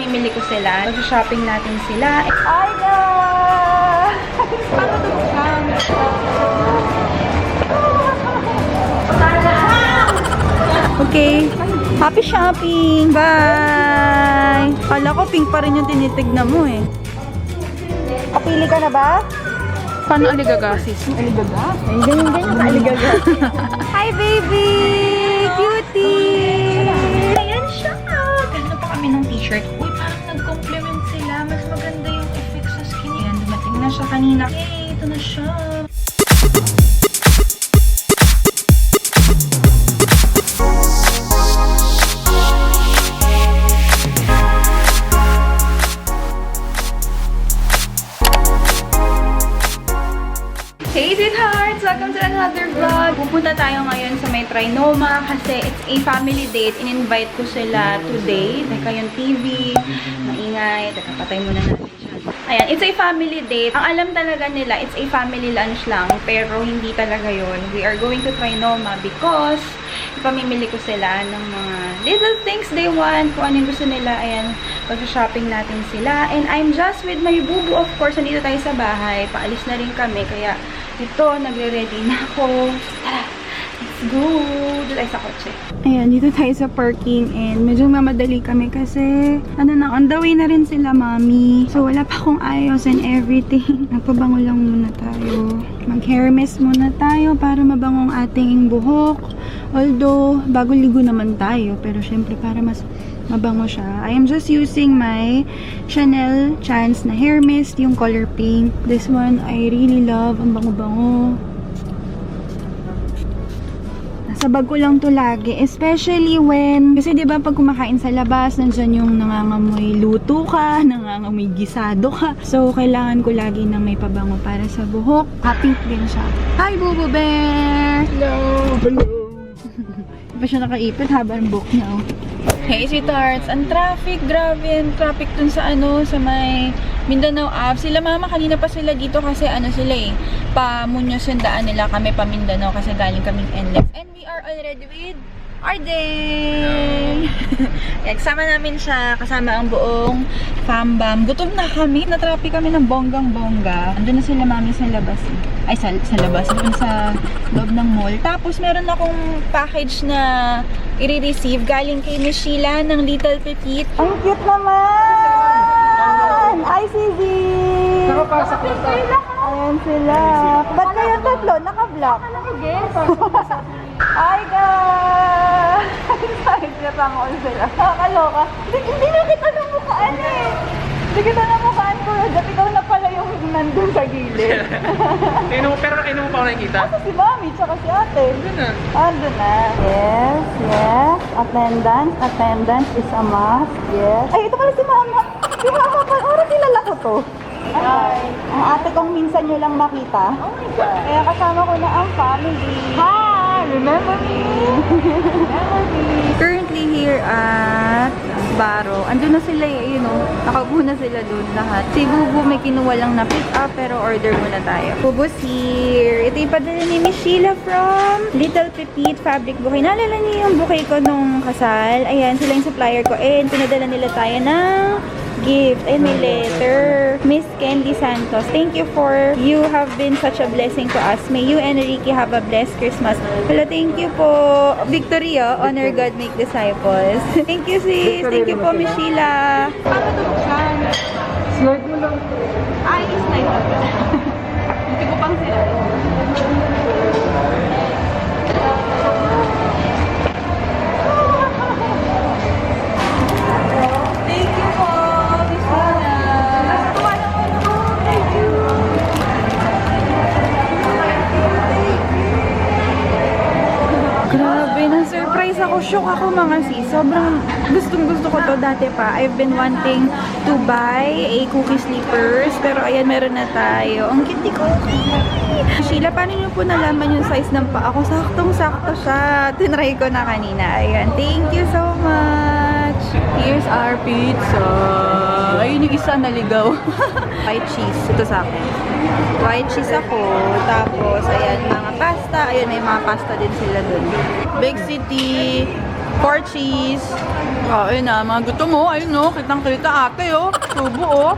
ipamimili ko sila. Mag-shopping natin sila. Ay, guys! Paano ito siya? Okay. Happy shopping! Bye! Kala ko pink pa rin yung tinitignan mo eh. Kapili ka na ba? Paano aligaga, sis? Aligaga? Ay, ganyan ka aligaga. Hi, baby! Cutie! Ayan siya! Ganda pa kami ng t-shirt. Uy, parang nag-complement sila. Mas maganda yung effect sa skin. Ayan, dumating na siya kanina. Yay! Ito na siya. Hey sweethearts! Welcome to another vlog! Pupunta tayo ngayon sa may Trinoma kasi it's a family date. In-invite ko sila today. Teka yung TV, maingay. Teka, patay muna natin siya. Ayan, it's a family date. Ang alam talaga nila, it's a family lunch lang. Pero hindi talaga yun. We are going to Trinoma because ipamimili ko sila ng mga little things they want. Kung ano yung gusto nila. Ayan, pag-shopping natin sila. And I'm just with my bubu, of course. Nandito tayo sa bahay. Paalis na rin kami. Kaya ito, nagre-ready na ako. Tara, let's go! Dito tayo sa kotse. Ayan, dito tayo sa parking and medyo mamadali kami kasi ano na, on the way na rin sila, mami. So, wala pa akong ayos and everything. Nagpabango lang muna tayo. Mag-hair mist muna tayo para mabangong ating buhok. Although, bago ligo naman tayo. Pero syempre, para mas mabango siya. I am just using my Chanel Chance na hair mist, yung color pink. This one, I really love. Ang bango-bango. Nasa bag ko lang to lagi. Especially when, kasi diba pag kumakain sa labas, nandyan yung nangangamoy luto ka, nangangamoy gisado ka. So, kailangan ko lagi ng may pabango para sa buhok. Pink din siya. Hi, Bubu Bear! Hello! Hello! Di ba siya nakaipit habang buhok niya, oh. Hey, sweethearts, ang traffic, grabe ang traffic dun sa sa may Mindanao Ave. Sila mama, kanina pa sila dito kasi sila pa-Muñoz yung daan nila, kami pa Mindanao kasi galing kaming NLEX. And we are already with Arden! Kasama namin siya, kasama ang buong fambam. Gutom na kami, na-traffic kami ng bonggang-bongga. Andun na sila mami sa labas. Ay, sa labas, dun sa loob ng mall. Tapos meron akong package na i-receive galing kay Miss Sheila ng Little Petite. Ang cute naman! Ay, CZ! Nakapasok na tayo. Ayan sila. Ba't kayo tatlo? Naka-vlog? Ay, guys! Nagsiratang sila. Nakakaloka. Hindi na kita namukhaan eh. Hindi kita namukhaan ko. Dati ikaw na pala yung nandun sa gilid. Pero kayo mo pa ako nakikita? Asa si Mami, tsaka si ate. Doon na. Doon na. Yes, yes. Attendance is a must. Yes. Ay, ito pala si Mama. Si Mama pa. Parang kilala ko to. Hi. Ang ate kong minsan nyo lang makita. Oh my God. Kaya kasama ko na ang family. Hi! Remember me? Remember me? Currently here at Baro. Andun na sila nakaupo na sila doon lahat. Si Bubu may kinuha lang na pick up pero order muna tayo. Bubu's here. Ito yung padala ni Miss Sheila from Little Petite Fabric Bouquet. Naalala niyo yung bouquet ko nung kasal? Ayan, sila yung supplier ko. And pinadala nila tayo ng gift. And may letter. Miss Candy Santos, thank you you have been such a blessing to us. May you and Ricky have a blessed Christmas. Hello, thank you po. Victoria, honor God, make disciples. Thank you, sis. Thank you po, Miss Sheila. Paano ito buksan? Slide mo lang. Ay, slide lang. Hindi ko pang sila. Thank you po, Miss Sheila. Grabe, na-surprise ako. Shock ako mga sis. Sobrang gustong-gusto ko to dati pa. I've been wanting to buy a cookie slippers. Pero ayan, meron na tayo. Ang cute ni Cookie! Sheila, paano nyo po nalaman yung size ng paa ko? Saktong-sakto siya. Tinry ko na kanina. Ayan, thank you so much! Here's our pizza. Ayun yung isa naligaw. White cheese. Ito sa akin. White cheese ako. Tapos, ayan, mga pasta. Ayun, may mga pasta din sila dun. Big City. 4 cheese. Ayun na, mga gusto mo. Ayun no, kitang-kita ate oh. Subo oh.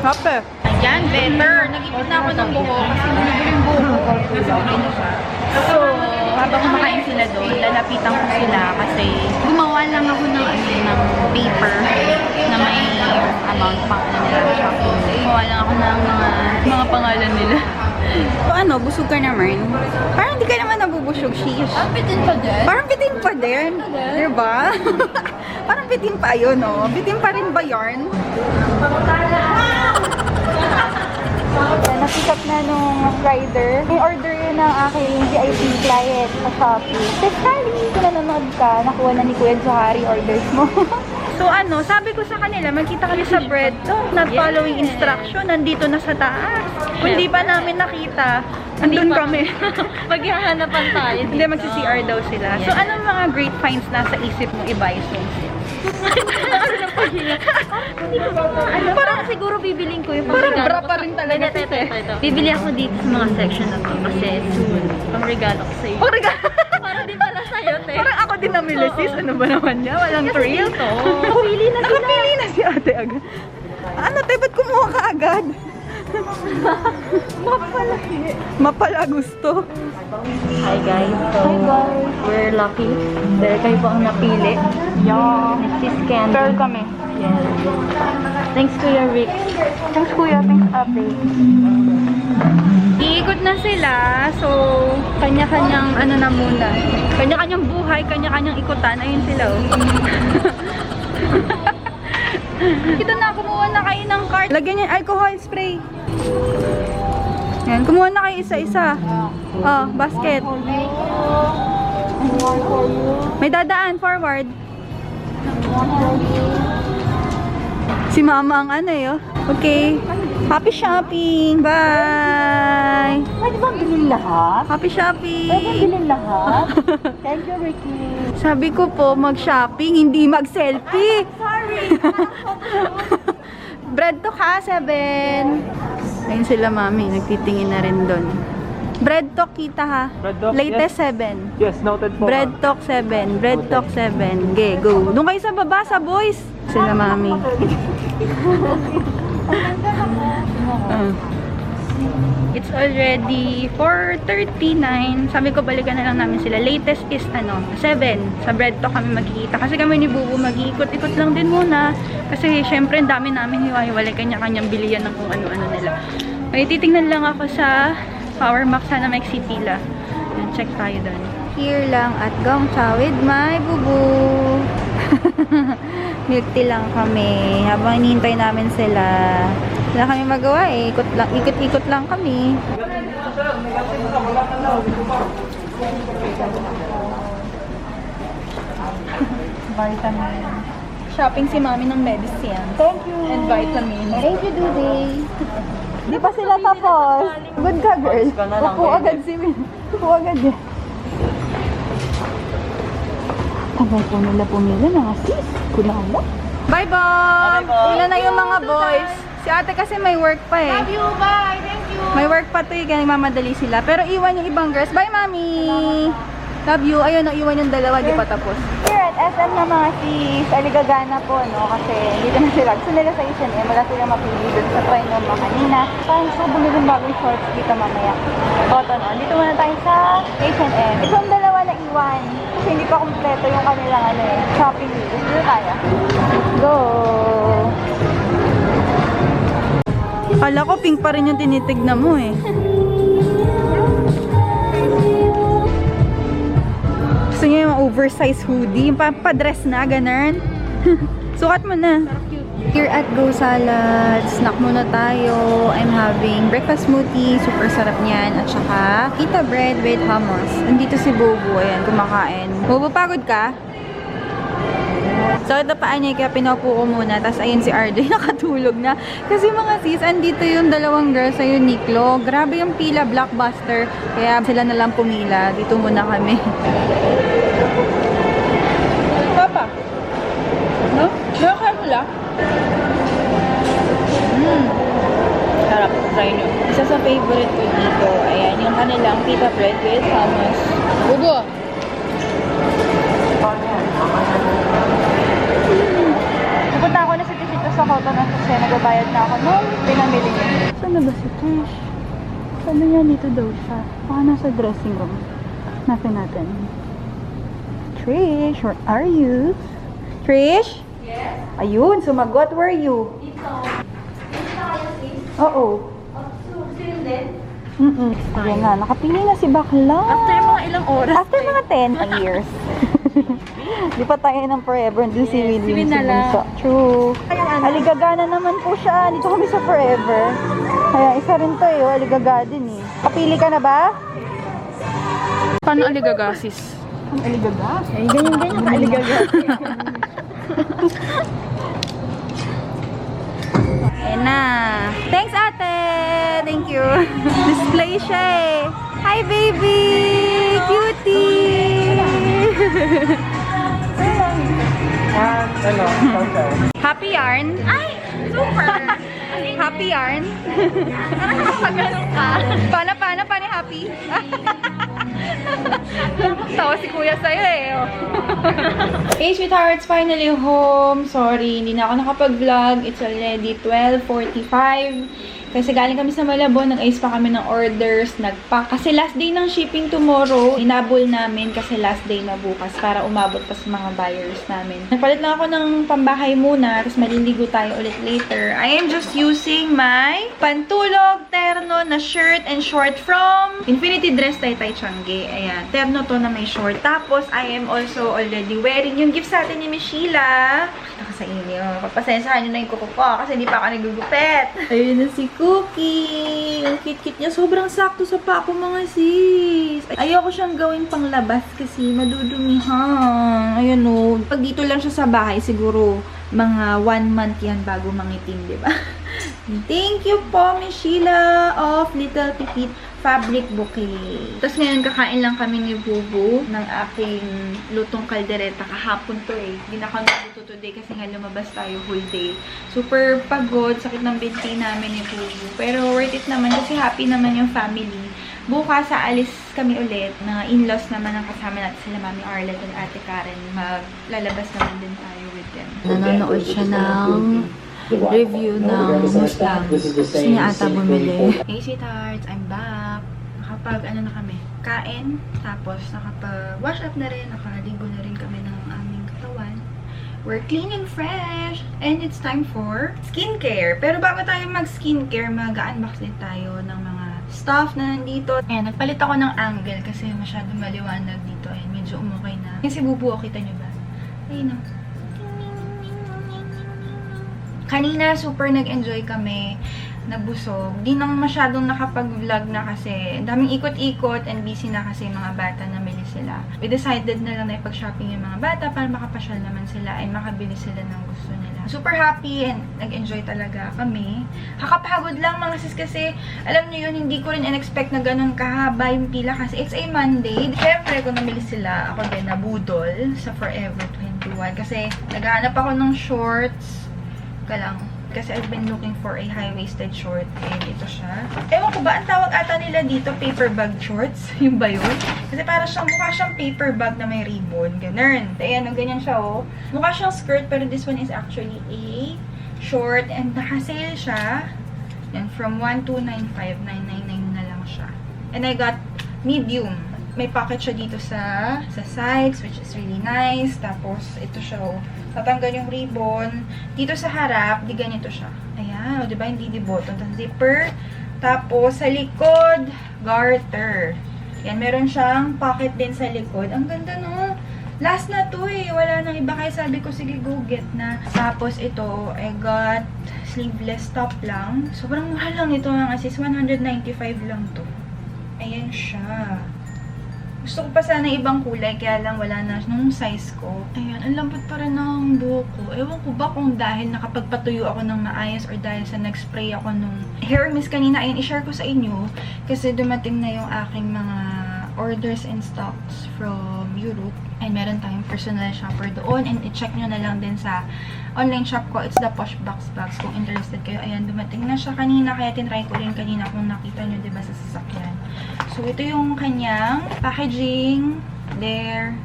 Hape. Ayan, better. Nag-ipit na ako ng buhok kasi nilibol yung buhok ko. Nasa okay na siya. So, habang kumakain sila doon, lalapitan ko sila kasi gumawa lang ako ng paper na may amount pang nila shopping. Gumawa lang ako ng mga pangalan nila. So ano, busog ka naman? Parang hindi ka naman nabubusog, sheesh. Parang bitin pa din. Parang bitin pa din. Diba? Parang bitin pa yun, no? Bitin pa rin ba yarn? Na-pick up na nung rider. I-order yun ng aking VIP client sa Shopee. Technically, kung nanonood ka, nakuha na ni Kuya Johari orders mo. So ano, sabi ko sa kanila, magkita kami sa bread. So, not following instruction, nandito na sa taas. Kung hindi pa namin nakita, andun kami. Maghahanapan tayo dito. Hindi, magsi-CR daw sila. So, anong mga great finds nasa isip mo i-buy so? Parang siguro bibiling ko yung Parang pangregalo bra ko pa rin talaga. Ito. Bibili ako dito sa mga section na to kasi soon, pangregalo ko sa'yo. Oh, regalo. Parang din pala sa'yo, te. Parang ako din namili, sis. Ano ba naman niya? Walang thrill. dito, nakapili na sila. Nakapili na si ate agad. Ano, te? Ba't kumuha ka agad? Mapala gusto. Hi guys. So, we're lucky. Dahil kayo po ang napili. Yeah. Next is candy. Pearl kami. Yes. Thanks Kuya Rick. Thanks, kuya. Thanks, ate. Iikot na sila. So, kanya-kanyang ano na muna. Kanya-kanyang buhay, kanya-kanyang ikutan. Ayun sila, oh. Ito na, kumuha na kayo ng cart. Lagyan niya alcohol spray. Yan, kumuha na kayo isa-isa. Oh, basket. May dadaan, forward. Si mama ang ano eh, oh. Okay. Happy shopping! Bye! Pwede bang bilhin lahat? Happy shopping! bilhin lahat? Thank you, Ricky. Sabi ko po, mag-shopping, hindi mag-selfie. Sorry. Bread to ka, 7. Ayun sila, mami. Nagtitingin na rin doon. Bread talk kita ha. Bread talk, Latest yes. 7. Yes, noted po. Bread talk 7. Bread talk 7. Okay, go. Doon kayo sa baba, sa boys. Sila, mami. It's already 4:39. Sabi ko balikan na lang namin sila. Latest is 7. Sa bread talk kami magkikita. Kasi kami ni Bubu mag-iikot-ikot lang din muna. Kasi syempre ang dami namin hiwa-hiwalay kanya-kanyang bilihan ng kung ano-ano nila. May titingnan lang ako sa Power Max. Sana may pila. Check tayo doon. Here lang at Gongcha with my Bubu. Milk tea lang kami. Habang hinihintay namin sila. Wala kami magawa eh. Ikot-ikot lang kami. Vitamin. Shopping si mami ng medicine. Thank you. And vitamin. Thank you, Dudy. Di pa sila tapos. Good ka, girl. Upo agad si Min. Upo agad yan. Tagal po nila pumila na sis. Kunala. Bye, boy! Ilan na yung mga boys. Si ate kasi may work pa eh. Love you, bye. Thank you. May work pa to eh, kaya nagmamadali sila. Pero iwan yung ibang girls. Bye, mami! Love you. Ayun, iwan yung dalawa, di pa tapos. Here at SM na mga sis, aligagana po, no? Kasi dito na sila. Gusto nila sa H&M, wala silang mapili dun sa Trinoma kanina. Parang gusto ko bumili ng bagong shorts dito mamaya. Cotton on. Dito muna tayo sa H&M. Ito ang dalawa na iwan. Kasi hindi pa kompleto yung kanilang shopping list. Dito tayo. Go! Kala ko pink pa rin yung tinitignan mo eh. Gusto niya yung oversized hoodie, yung pa-dress na, ganun. Sukat mo na. Here at Go Salad, snack muna tayo. I'm having breakfast smoothie, super sarap niyan. At saka, pita bread with hummus. Nandito si Bobo, ayan, kumakain. Bobo, pagod ka? Sakit na paa niya, kaya pinaupo ko muna. Tapos ayun si RJ, nakatulog na. Kasi mga sis, andito yung dalawang girls sa Uniqlo. Grabe yung pila, Blockbuster. Kaya sila na lang pumila. Dito muna kami. Papa? No? Nakakaya mo lang? Sarap. Try nyo. Isa sa favorite ko dito, ayan, yung kanilang pita bread with hummus. Bubo! Pupunta ako na si Tito sa Cotton kasi nagbabayad na ako nung pinamili niya. Saan na ba si Trish? Sabi niya dito daw siya. Baka nasa dressing room. Natin natin. Trish, where are you? Trish? Yes? Ayun, sumagot. Where are you? Dito. Dito kayo, sis? Oo. Sino din? Ayan na, nakapili na si Bakla. After mga ilang oras. After mga 10 years. Di pa tayo ng forever. Doon si William. si Win na lang. Bunso. True. Aligagana naman po siya. Dito kami sa forever. Kaya isa rin to eh. Aligaga din eh. Kapili ka na ba? Paano aligagasis? Ang aligaga? Ay, ganyan-ganyan ka aligaga. Ayan na. Thanks, ate! Thank you. Display siya eh. Hi, baby! Cutie! Happy yarn? Ay! Super! Happy yarn? Parang nakapagano ka. Paano happy? Tawa si kuya sa'yo eh. Oh. Hey sweethearts, finally home. Sorry, hindi na ako nakapag-vlog. It's already 12:45. Kasi galing kami sa Malabon, nag-ayos pa kami ng orders, nagpack. Kasi last day ng shipping tomorrow, inabol namin kasi last day na bukas para umabot pa sa mga buyers namin. Nagpalit lang ako ng pambahay muna, tapos maliligo tayo ulit later. I am just using my pantulog terno na shirt and short from Infinity Dress Taytay Changi. Ayan, terno to na may short. Tapos, I am also already wearing yung gift sa atin ni Miss Sheila. Pakita ko sa inyo. Pagpasensahan nyo na yung kuko ko kasi hindi pa ako nagugupit. Ayun na si Cookie. Ang cute-cute niya. Sobrang sakto sa pako mga sis. Ayoko siyang gawing panglabas kasi madudumihan. Ayun o. Pag dito lang siya sa bahay, siguro mga 1 month yan bago mangitim, di ba? Thank you po, Miss Sheila of Little Pipit Fabric Bouquet. Tapos ngayon kakain lang kami ni Bubu ng aking lutong kaldereta. Kahapon to eh. Hindi na ako nagluto today kasi nga lumabas tayo whole day. Super pagod. Sakit ng binti namin ni Bubu. Pero worth it naman kasi happy naman yung family. Bukas aalis kami ulit. Mga in-laws naman ang kasama natin sila Mami Arlette and Ate Karen. Maglalabas naman din tayo with them. Nanonood siya ng review ng Mustang. Gusto niya ata bumili. Hey sweethearts, I'm back. Nakapag ano na kami, kain. Tapos nakapag-wash up na rin. Nakaligo na rin kami ng aming katawan. We're clean and fresh. And it's time for skincare. Pero bago tayo mag-skincare, mag-unbox din tayo ng mga stuff na nandito. Ayan, nagpalit ako ng angle kasi masyadong maliwanag dito. Ayan, medyo umukay na. Kasi bubuo, kita nyo ba? Ayun o. Kanina, super nag-enjoy kami. Nabusog. Di nang masyadong nakapag-vlog na kasi daming ikot-ikot and busy na kasi yung mga bata, namili sila. We decided na lang na ipag-shopping yung mga bata para makapasyal naman sila and makabili sila ng gusto nila. Super happy and nag-enjoy talaga kami. Kakapagod lang mga sis kasi alam niyo yun, hindi ko rin in-expect na ganun kahaba yung pila kasi it's a Monday. Siyempre, kung namili sila, ako din nabudol sa Forever 21 kasi naghahanap ako ng shorts lang. Kasi I've been looking for a high-waisted short. And ito siya. Ewan ko ba, ang tawag ata nila dito, paper bag shorts. Yung ba yun? Kasi para siyang, mukha siyang paper bag na may ribbon. Ganun. Ayan, ganyan siya, oh. Mukha siyang skirt, pero this one is actually a short. And naka-sale siya. And from 1,295, 999 na lang siya. And I got medium. May pocket siya dito sa sides, which is really nice. Tapos, ito siya, oh. Tatanggal yung ribbon. Dito sa harap, di ganito siya. Ayan, o, diba? Hindi di button. Tapos, zipper. Tapos, sa likod, garter. Yan, meron siyang pocket din sa likod. Ang ganda, no? Last na to, eh. Wala nang iba. Kaya sabi ko, sige, go get na. Tapos, ito, I got sleeveless top lang. Sobrang mahal lang ito, mga sis. 195 lang to. Ayan siya. Gusto ko pa sana ibang kulay, kaya lang wala na nung size ko. Ayan, ang lambot pa rin ng buhok ko. Ewan ko ba kung dahil nakapagpatuyo ako ng maayos or dahil sa nag-spray ako nung hair mist kanina. Ayan, i-share ko sa inyo kasi dumating na yung aking mga orders and stocks from Europe. And meron tayong personal shopper doon. And i-check nyo na lang din sa online shop ko. It's the Poshbox Bags. Kung interested kayo. Ayan, dumating na siya kanina. Kaya tinry ko rin kanina kung nakita nyo, diba, sa sasakyan. So, ito yung kanyang packaging. There.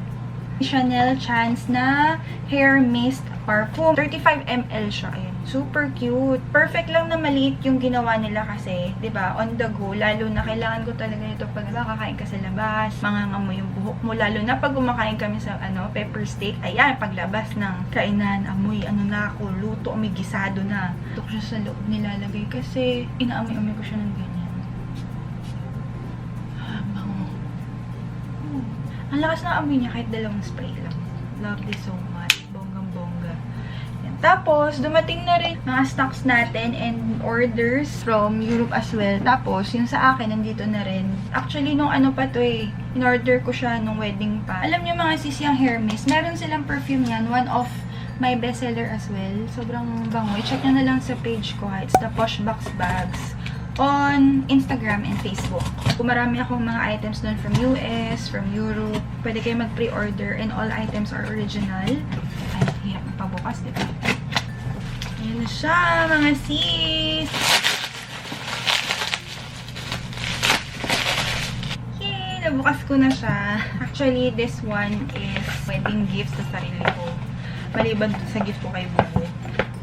Chanel Chance na hair mist parfum. 35 ml siya. Ayan. Super cute. Perfect lang na maliit yung ginawa nila kasi, 'di ba? On the go, lalo na kailangan ko talaga ito pag kakain ka sa labas, mangangamoy yung buhok mo, lalo na pag kumakain kami sa pepper steak. Ayan, paglabas ng kainan, amoy na ako, luto, may gisado na. Ito ko siya sa loob nilalagay kasi inaamoy-amoy ko siya ng ganyan. Bango. Ang lakas ng amoy niya kahit dalawang spray lang. Love this so much. Bonggang-bongga. Yan. Tapos, dumating na rin mga stocks natin and orders from Europe as well. Tapos, yung sa akin, nandito na rin. Actually, nung pa to in-order ko siya nung wedding pa. Alam niyo mga sis, yung hair mist, meron silang perfume yan. One of my bestseller as well. Sobrang bango. I-check nyo na lang sa page ko ha. It's the Poshbox Bags on Instagram and Facebook. Kung marami akong mga items doon from US, from Europe, pwede kayo mag-pre-order and all items are original. Ay, hirap pabukas, diba? Ayan na siya, mga sis! Yay! Nabukas ko na siya. Actually, this one is wedding gift sa sarili ko. Maliban sa gift ko kay Bubu.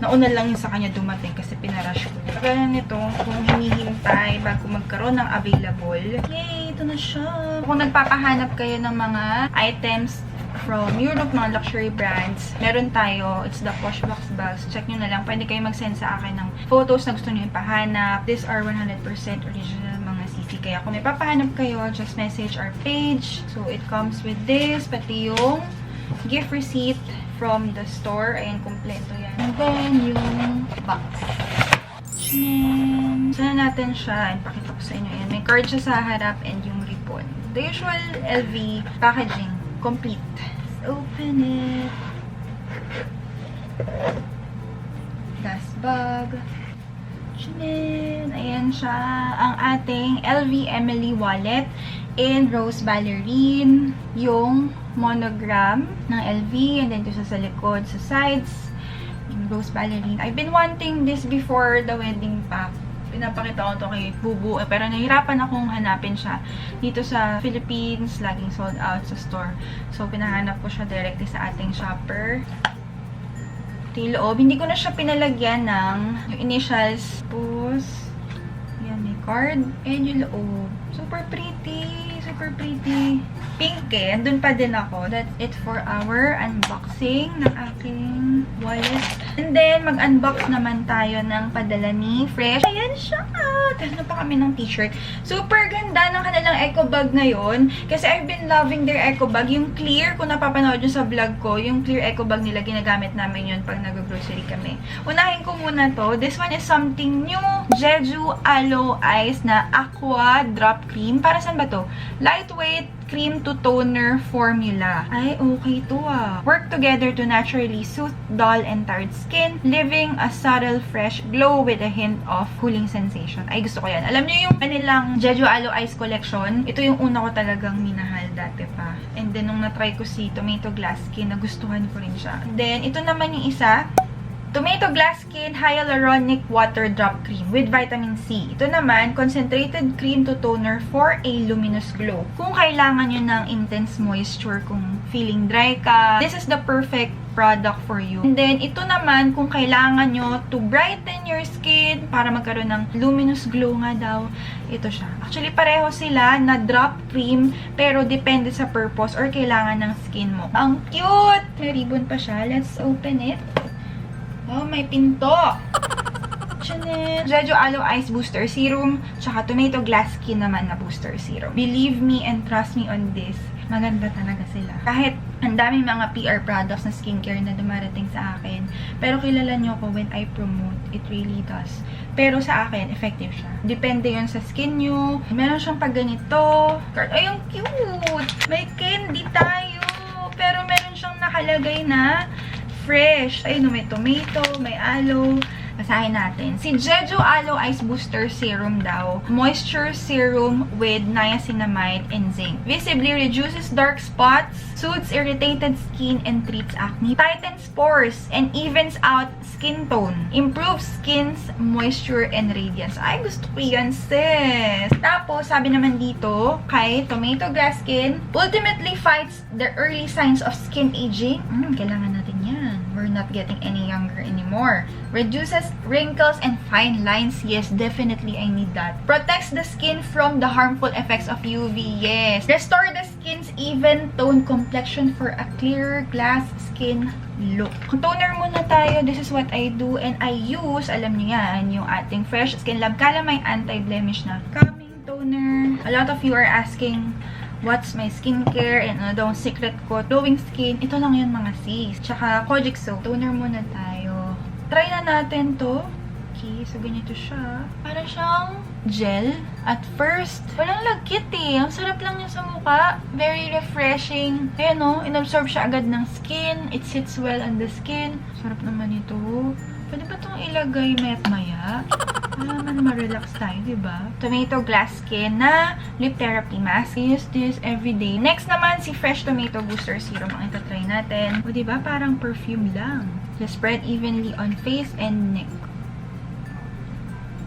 Nauna lang yung sa kanya dumating kasi pinarush ko. Kaya nito, kung hinihintay bago magkaroon ng available. Yay! Ito na siya! Kung nagpapahanap kayo ng mga items from Europe, mga luxury brands, meron tayo. It's the Poshbox Bags. Check nyo na lang. Pwede kayo mag-send sa akin ng photos na gusto nyo ipahanap. These are 100% original mga CC. Kaya kung may papahanap kayo, just message our page. So, it comes with this, pati yung gift receipt from the store. Ayan, kompleto yan. And then, yung box. Sana natin siya. Ipakita ko sa inyo yan. May card siya sa harap and yung ribbon. The usual LV packaging. Complete. Let's open it. Gas bag. Ayan siya. Ang ating LV Emily wallet and Rose Ballerine. Yung monogram ng LV, and then ito sa likod, sa sides, yung Rose Ballerine. I've been wanting this before the wedding pa. Pinapakita ko to kay Bubu, pero nahirapan akong hanapin siya dito sa Philippines, laging sold out sa store. So, pinahanap ko siya directly sa ating shopper. Ito yung loob. Hindi ko na siya pinalagyan ng yung initials. Tapos, yan, may card. And yung loob. Super pretty. Super pretty. Pink eh. Andun pa din ako. That's it for our unboxing ng aking wallet. And then, mag-unbox naman tayo ng padala ni Fresh. Ayan siya! Tapos na pa kami ng t-shirt. Super ganda ng kanilang eco bag ngayon. Kasi I've been loving their eco bag. Yung clear, kung napapanood nyo sa vlog ko, yung clear eco bag nila, ginagamit namin yun pag nag-grocery kami. Unahin ko muna to. This one is something new. Jeju Aloe Ice na Aqua Drop Cream. Para saan ba to? Lightweight cream to toner formula. Ay, okay to ah. Work together to naturally soothe dull and tired skin, leaving a subtle fresh glow with a hint of cooling sensation. Ay, gusto ko yan. Alam niyo yung kanilang Jeju Aloe Ice collection? Ito yung una ko talagang minahal dati pa. And then, nung na-try ko si Tomato Glass Skin, nagustuhan ko rin siya. And then, ito naman yung isa. Tomato Glass Skin Hyaluronic Water Drop Cream with Vitamin C. Ito naman, concentrated cream to toner for a luminous glow. Kung kailangan nyo ng intense moisture, kung feeling dry ka, this is the perfect product for you. And then, ito naman, kung kailangan nyo to brighten your skin, para magkaroon ng luminous glow nga daw, ito siya. Actually, pareho sila na drop cream, pero depende sa purpose or kailangan ng skin mo. Ang cute! May ribbon pa siya. Let's open it. Oh, may pinto. Chanel. Jeju Aloe Ice Booster Serum. Tsaka Tomato Glass Skin naman na Booster Serum. Believe me and trust me on this. Maganda talaga sila. Kahit ang daming mga PR products na skincare na dumarating sa akin. Pero kilala nyo ko when I promote, it really does. Pero sa akin, effective siya. Depende yun sa skin nyo. Meron siyang pag ganito. Ay, ang cute! May candy tayo. Pero meron siyang nakalagay na fresh. Ayun, may tomato, may aloe, Basahin natin. Si Jeju Aloe Ice Booster Serum daw. Moisture serum with niacinamide and zinc. Visibly reduces dark spots, soothes irritated skin, and treats acne. Tightens pores and evens out skin tone. Improves skin's moisture and radiance. Ay, gusto ko yan, sis. Tapos, sabi naman dito, kay Tomato Grass Skin, ultimately fights the early signs of skin aging. Kailangan natin yan. We're not getting any younger anymore. Reduces wrinkles and fine lines. Yes, definitely I need that. Protects the skin from the harmful effects of UV. Yes. Restore the skin's even tone complexion for a clearer glass skin look. Toner muna tayo. This is what I do and I use, alam niyo yan, yung ating Fresh Skin Lab Calamine Anti-Blemish na calming toner. A lot of you are asking what's my skincare and ano daw ang secret ko. Glowing skin. Ito lang yun mga sis. Tsaka Kojic soap. Toner muna tayo. Try na natin to. Okay, so ganito siya. Para siyang gel. At first, walang lagkit eh. Ang sarap lang niya sa mukha. Very refreshing. Ayan o, inabsorb siya agad ng skin. It sits well on the skin. Sarap naman ito. Pwede ba itong ilagay maya? Para naman ma-relax tayo, diba? Tomato Glass Skin na lip therapy mask. I use this everyday. Next naman, si Fresh Tomato Booster Serum. Ang ito try natin. O, diba? Parang perfume lang. Just spread evenly on face and neck.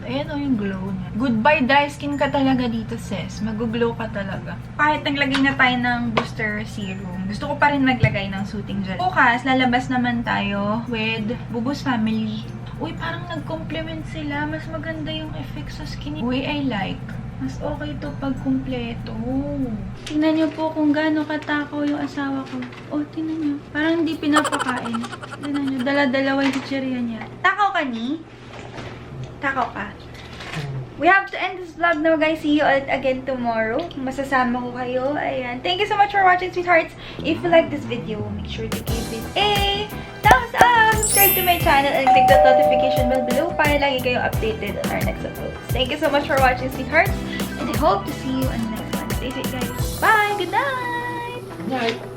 Ayan o yung glow niya. Goodbye dry skin ka talaga dito, sis. Mag-glow ka talaga. Kahit naglagay na tayo ng booster serum, gusto ko pa rin maglagay ng soothing gel. Bukas, lalabas naman tayo with Bubus Family. Uy, parang nag-complement sila. Mas maganda yung effect sa skin. Uy, I like. Mas okay to pag kumpleto. Tingnan niyo po kung gaano katakaw yung asawa ko. Oh, tingnan niyo. Parang hindi pinapakain. Tingnan niyo, dala-dalawa yung chichirya niya. Takaw ka ni? Takaw ka. We have to end this vlog now, guys. See you all again tomorrow. Kung masasama ko kayo. Ayan. Thank you so much for watching, sweethearts. If you like this video, make sure to give it a thumbs up. Subscribe to my channel and click the notification bell below para lagi kayo updated on our next uploads. Thank you so much for watching, sweethearts. And I hope to see you on the next one. Stay safe, guys. Bye! Good night! Night.